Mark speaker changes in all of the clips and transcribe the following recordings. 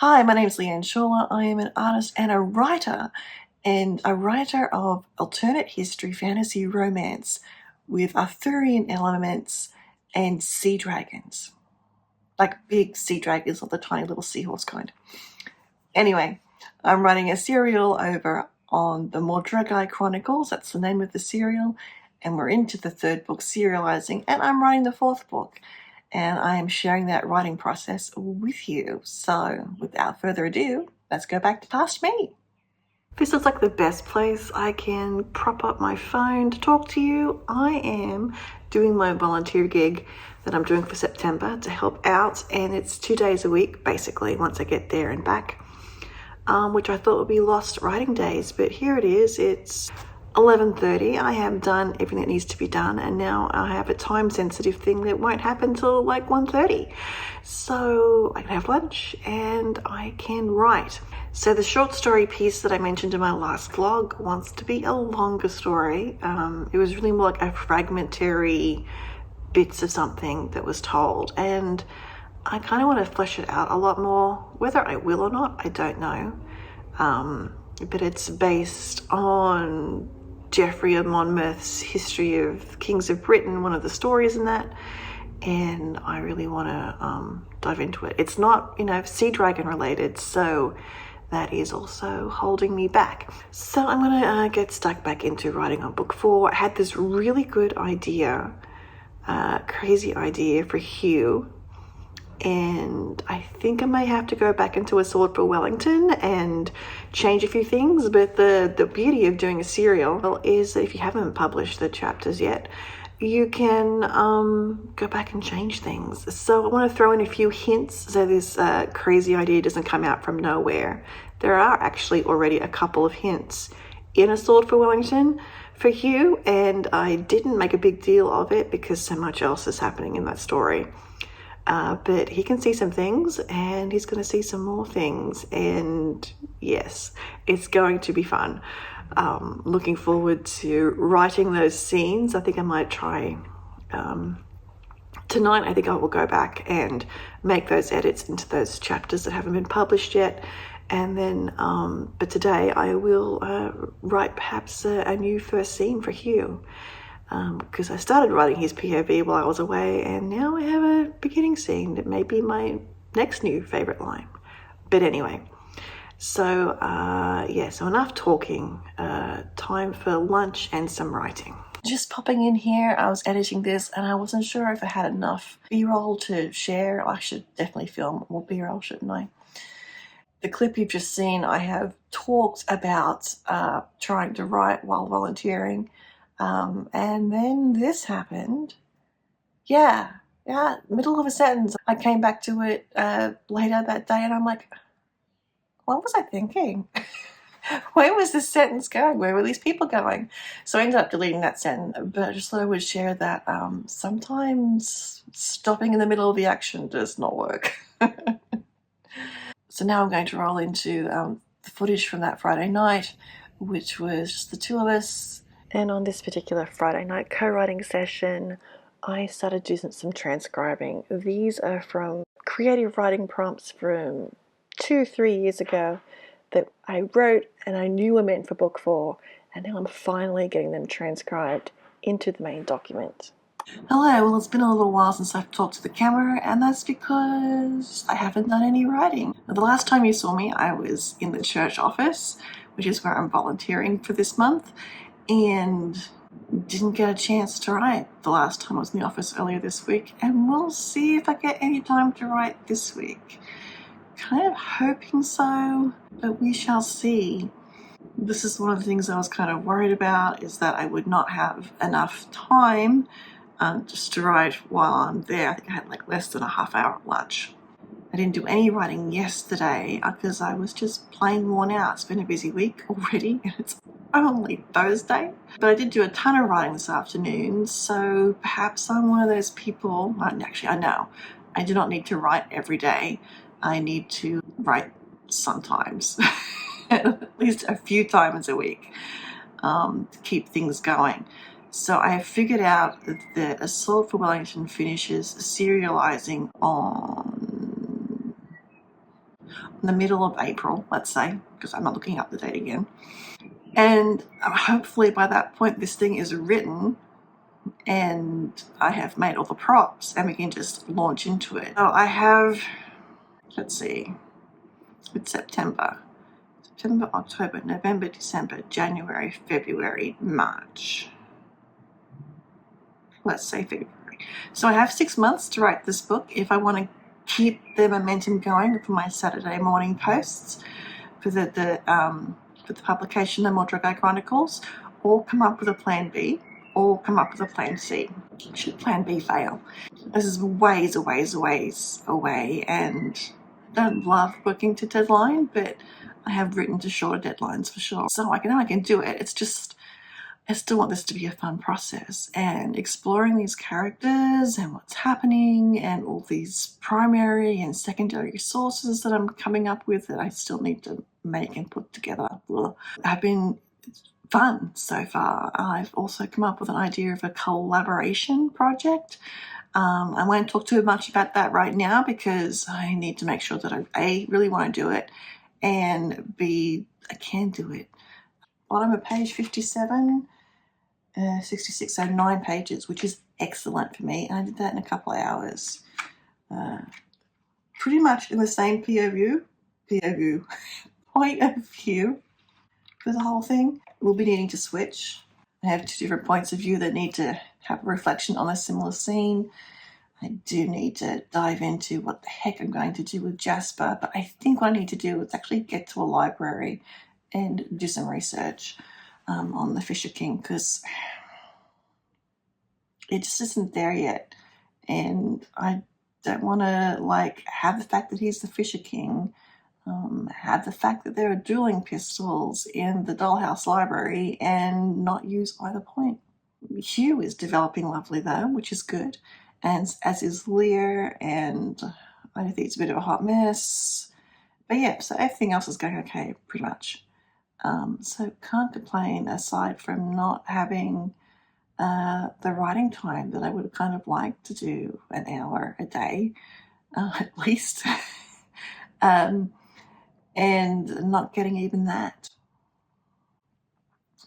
Speaker 1: Hi, my name is Leanne Shaw. I am an artist and a writer of alternate history fantasy romance with Arthurian elements and sea dragons. Like big sea dragons, not the tiny little seahorse kind. Anyway, I'm writing a serial over on the Mordragai Chronicles. That's the name of the serial. And we're into the third book, serializing, and I'm writing the fourth book. And I am sharing that writing process with you. So without further ado, let's go back to past me. This is like the best place I can prop up my phone to talk to you. I am doing my volunteer gig that I'm doing for September to help out, and it's 2 days a week, basically, once I get there and back, which I thought would be lost writing days, but here it is. It's 11:30. I have done everything that needs to be done, and now I have a time-sensitive thing that won't happen till like 1:30. So I can have lunch and I can write. So the short story piece that I mentioned in my last vlog wants to be a longer story. It was really more like a fragmentary bits of something that was told, and I kind of want to flesh it out a lot more. Whether I will or not, I don't know. But it's based on Geoffrey of Monmouth's History of Kings of Britain, one of the stories in that, and I really want to dive into it. It's not, sea dragon related, so that is also holding me back. So I'm going to get stuck back into writing on book 4. I had this really good idea, crazy idea for Hugh, and I think I may have to go back into A Sword for Wellington and change a few things. But the beauty of doing a serial is that if you haven't published the chapters yet, you can go back and change things. So I want to throw in a few hints so this crazy idea doesn't come out from nowhere. There are actually already a couple of hints in A Sword for Wellington for Hugh, and I didn't make a big deal of it because so much else is happening in that story. But he can see some things, and he's going to see some more things, and yes, it's going to be fun. Looking forward to writing those scenes. I think I might try tonight. I think I will go back and make those edits into those chapters that haven't been published yet, and then but today I will write perhaps a new first scene for Hugh. Because I started writing his POV while I was away, and now I have a beginning scene that may be my next new favourite line. But anyway, so so enough talking. Time for lunch and some writing. Just popping in here, I was editing this and I wasn't sure if I had enough B-roll to share. I should definitely film more B-roll, shouldn't I? The clip you've just seen, I have talked about trying to write while volunteering. And then this happened. Yeah, middle of a sentence. I came back to it later that day and I'm like, what was I thinking? Where was this sentence going? Where were these people going? So I ended up deleting that sentence, but I just thought I would share that sometimes stopping in the middle of the action does not work. So now I'm going to roll into the footage from that Friday night, which was just the two of us. And on this particular Friday night co-writing session, I started doing some transcribing. These are from creative writing prompts from 2-3 years ago that I wrote and I knew were meant for book 4, and now I'm finally getting them transcribed into the main document. Hello, well, it's been a little while since I've talked to the camera, and that's because I haven't done any writing. The last time you saw me, I was in the church office, which is where I'm volunteering for this month, and didn't get a chance to write the last time I was in the office earlier this week, and we'll see if I get any time to write this week. Kind of hoping so, but we shall see. This is one of the things I was kind of worried about, is that I would not have enough time just to write while I'm there. I think I had like less than a half-hour lunch. I didn't do any writing yesterday because I was just plain worn out. It's been a busy week already, and it's only Thursday. But I did do a ton of writing this afternoon, so perhaps I'm one of those people. Actually, I know I do not need to write every day. I need to write sometimes, at least a few times a week, to keep things going. So I have figured out that A Sword for Wellington finishes serializing on in the middle of April, let's say, because I'm not looking up the date again. And hopefully by that point this thing is written and I have made all the props and we can just launch into it. So I have, let's see, it's September, October, November, December, January, February, March. Let's say February. So I have 6 months to write this book if I want to keep the momentum going for my Saturday morning posts for the publication of Mordred Chronicles, or come up with a plan B, or come up with a plan C. Should plan B fail? This is ways away, and I don't love working to deadline, but I have written to shorter deadlines for sure. So I can do it. It's just I still want this to be a fun process, and exploring these characters and what's happening and all these primary and secondary sources that I'm coming up with that I still need to make and put together have been fun so far. I've also come up with an idea of a collaboration project. I won't talk too much about that right now because I need to make sure that I A, really want to do it, and B, I can do it. Bottom of page 57, 66, so 9 pages, which is excellent for me. And I did that in a couple of hours. Pretty much in the same point of view for the whole thing. We'll be needing to switch. I have 2 different points of view that need to have a reflection on a similar scene. I do need to dive into what the heck I'm going to do with Jasper, but I think what I need to do is actually get to a library and do some research on the Fisher King, because it just isn't there yet. And I don't want to have the fact that he's the Fisher King, have the fact that there are dueling pistols in the Dollhouse Library and not use either point. Hugh is developing lovely though, which is good, and as is Lear, and I think it's a bit of a hot mess. But yeah, so everything else is going okay, pretty much. So can't complain aside from not having the writing time that I would have kind of liked to do an hour a day, at least, and not getting even that.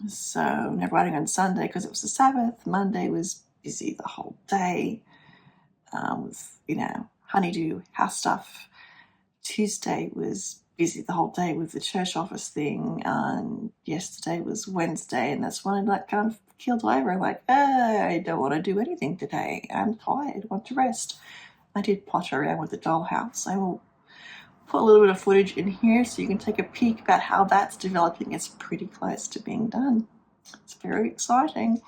Speaker 1: So never writing on Sunday because it was the Sabbath. Monday was busy the whole day with, honeydew house stuff. Tuesday was busy the whole day with the church office thing, and yesterday was Wednesday, and that's when I kind of keeled over. I'm like, I don't want to do anything today. I'm tired. I want to rest. I did potter around with the dollhouse. I will put a little bit of footage in here so you can take a peek about how that's developing. It's pretty close to being done. It's very exciting.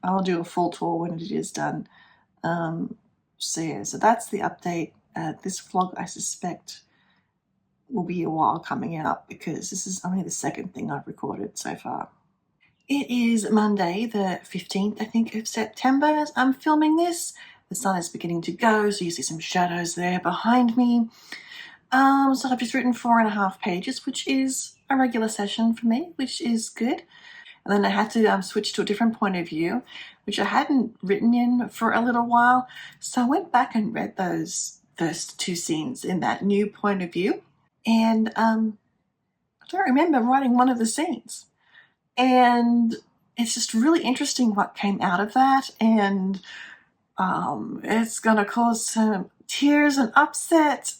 Speaker 1: I'll do a full tour when it is done. So that's the update. This vlog, I suspect, will be a while coming out because this is only the second thing I've recorded so far. It is Monday, the 15th, I think, of September as I'm filming this. The sun is beginning to go, so you see some shadows there behind me. So I've just written 4.5 pages, which is a regular session for me, which is good. And then I had to switch to a different point of view, which I hadn't written in for a little while. So I went back and read those first 2 scenes in that new point of view. And I don't remember writing one of the scenes. And it's just really interesting what came out of that. And it's going to cause some tears and upset.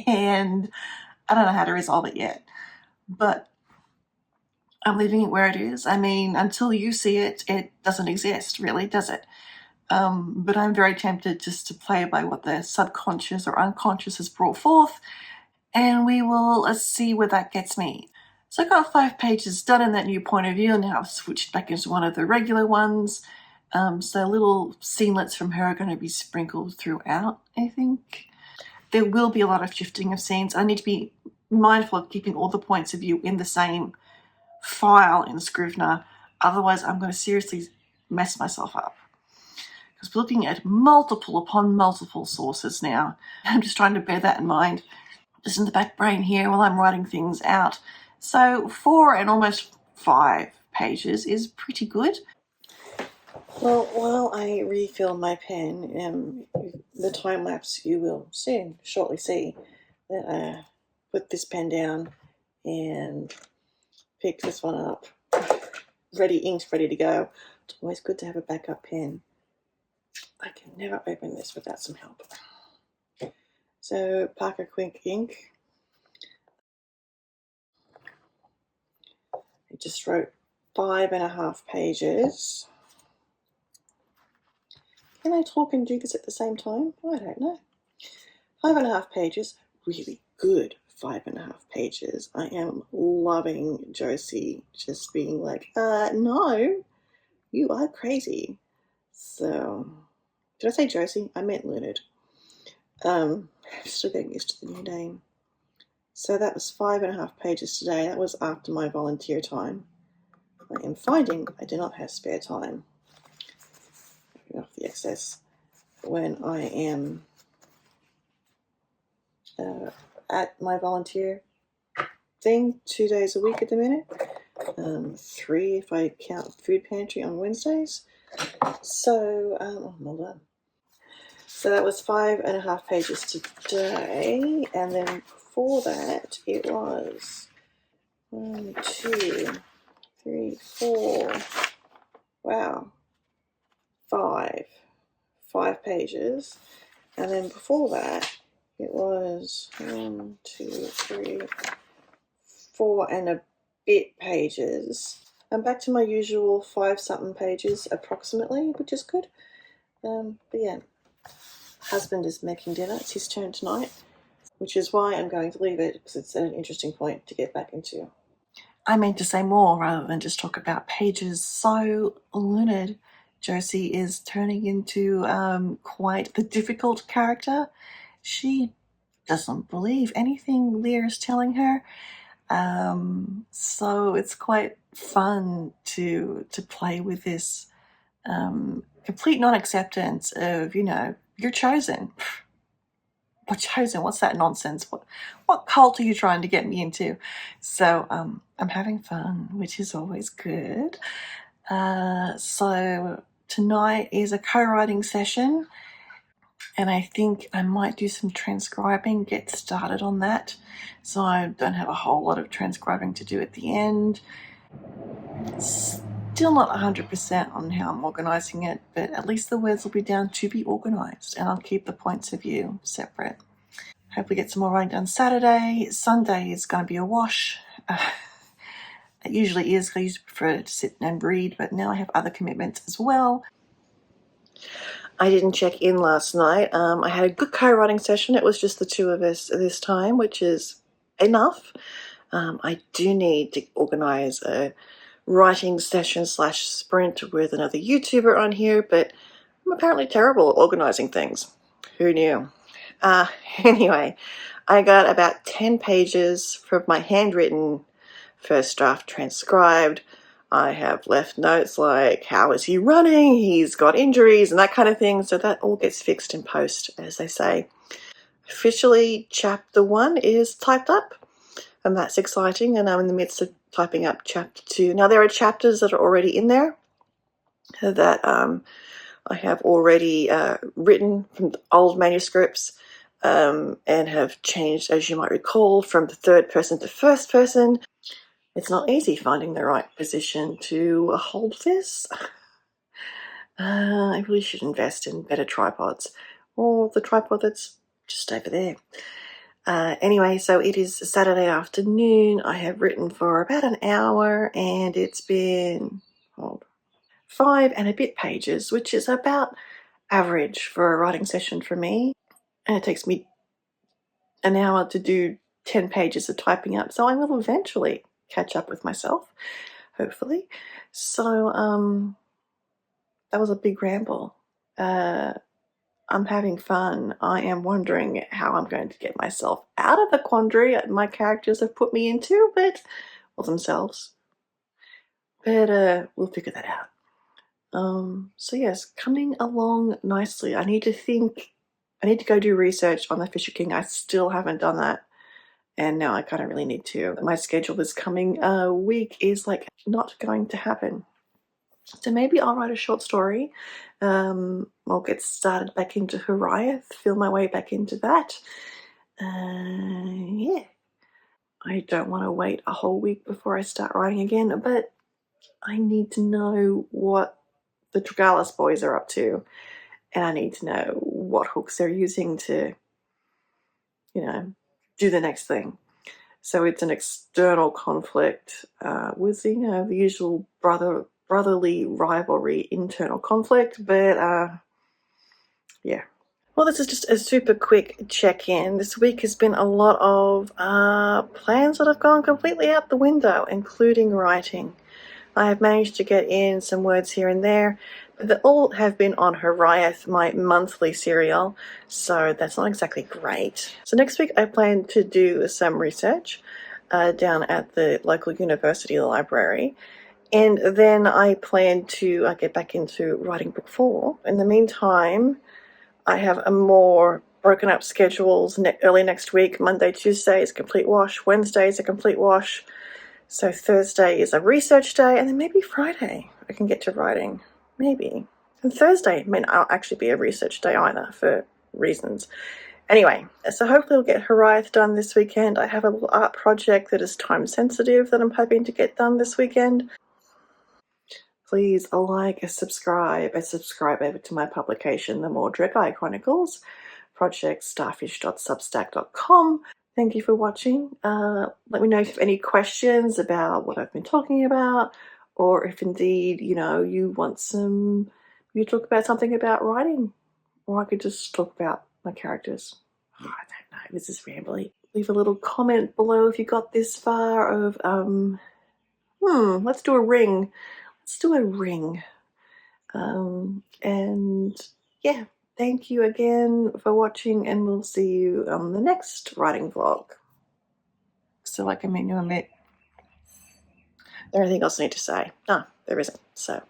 Speaker 1: And I don't know how to resolve it yet. But I'm leaving it where it is. I mean, until you see it, it doesn't exist, really, does it? But I'm very tempted just to play by what the subconscious or unconscious has brought forth, and we will see where that gets me. So I got 5 pages done in that new point of view, and now I've switched back into one of the regular ones. So little scenelets from her are going to be sprinkled throughout, I think. There will be a lot of shifting of scenes. I need to be mindful of keeping all the points of view in the same file in Scrivener. Otherwise, I'm going to seriously mess myself up. Because we're looking at multiple upon multiple sources now. I'm just trying to bear that in mind, just in the back brain here while I'm writing things out. So 4 and almost 5 pages is pretty good. Well, while I refill my pen, the time lapse, you will soon shortly see that put this pen down and pick this one up. Ready, inked, ready to go. It's always good to have a backup pen. I can never open this without some help. So Parker Quink ink. I just wrote 5.5 pages. Can I talk and do this at the same time? I don't know. 5.5 pages, really good 5.5 pages. I am loving Josie just being like, no, you are crazy. So, did I say Josie? I meant Leonard. I'm still getting used to the new name. So that was 5.5 pages today. That was after my volunteer time. I am finding I do not have spare time. Off the excess when I am at my volunteer thing 2 days a week at the minute. 3 if I count food pantry on Wednesdays. So, well done. So that was 5.5 pages today, and then before that it was 1, 2, 3, 4. Wow, 5 pages, and then before that it was 1, 2, 3, 4 and a bit pages. I'm back to my usual 5-something pages approximately, which is good. But yeah, husband is making dinner. It's his turn tonight, which is why I'm going to leave it, because it's an interesting point to get back into. I meant to say more rather than just talk about pages. So Leonard, Josie is turning into quite the difficult character. She doesn't believe anything Leah is telling her. So it's quite fun to play with this complete non-acceptance of, you're chosen. What chosen? What's that nonsense? What cult are you trying to get me into? So I'm having fun, which is always good. So tonight is a co-writing session, and I think I might do some transcribing, get started on that. So I don't have a whole lot of transcribing to do at the end. Still not 100% on how I'm organising it, but at least the words will be down to be organised, and I'll keep the points of view separate. Hopefully get some more writing done Saturday. Sunday is going to be a wash. It usually is. I used to prefer to sit and read, but now I have other commitments as well. I didn't check in last night. I had a good co-writing session. It was just the two of us this time, which is enough. I do need to organise a writing session / sprint with another YouTuber on here, but I'm apparently terrible at organising things. Who knew? Anyway, I got about 10 pages from my handwritten first draft transcribed. I have left notes like, how is he running? He's got injuries and that kind of thing. So that all gets fixed in post, as they say. Officially, chapter 1 is typed up, and that's exciting. And I'm in the midst of typing up chapter 2. Now, there are chapters that are already in there that I have already written from old manuscripts and have changed, as you might recall, from the third person to first person. It's not easy finding the right position to hold this. I really should invest in better tripods, or the tripod that's just over there. Anyway, so it is Saturday afternoon. I have written for about an hour, and it's been 5 and a bit pages, which is about average for a writing session for me. And it takes me an hour to do 10 pages of typing up, so I will eventually catch up with myself, hopefully. So that was a big ramble. I'm having fun. I am wondering how I'm going to get myself out of the quandary my characters have put me into, or themselves. But we'll figure that out. So yes, coming along nicely. I need to go do research on the Fisher King. I still haven't done that, and now I kind of really need to. My schedule this coming week is like not going to happen. So maybe I'll write a short story. I'll get started back into Horiath, feel my way back into that. Yeah. I don't want to wait a whole week before I start writing again, but I need to know what the Dragalis boys are up to, and I need to know what hooks they're using to, do the next thing. So it's an external conflict with, the usual brotherly rivalry, internal conflict, but yeah. Well, this is just a super quick check-in. This week has been a lot of plans that have gone completely out the window, including writing. I have managed to get in some words here and there, but they all have been on Horiath, my monthly serial, so that's not exactly great. So next week I plan to do some research down at the local university library, and then I plan to get back into writing book 4. In the meantime, I have a more broken up schedules early next week. Monday, Tuesday is a complete wash. Wednesday is a complete wash. So Thursday is a research day, and then maybe Friday I can get to writing. Maybe. And Thursday may not actually be a research day either for reasons. Anyway, so hopefully we'll get Horiath done this weekend. I have a little art project that is time sensitive that I'm hoping to get done this weekend. Please like, subscribe over to my publication, The Mordred Chronicles, project starfish.substack.com. Thank you for watching. Let me know if you have any questions about what I've been talking about, or if indeed, you want you talk about something about writing, or I could just talk about my characters. I don't know, this is rambly. Leave a little comment below if you got this far of, let's do a ring. Let's do a ring. And yeah, thank you again for watching, and we'll see you on the next writing vlog. So like I mean, you admit, there anything else I need to say? No, there isn't. So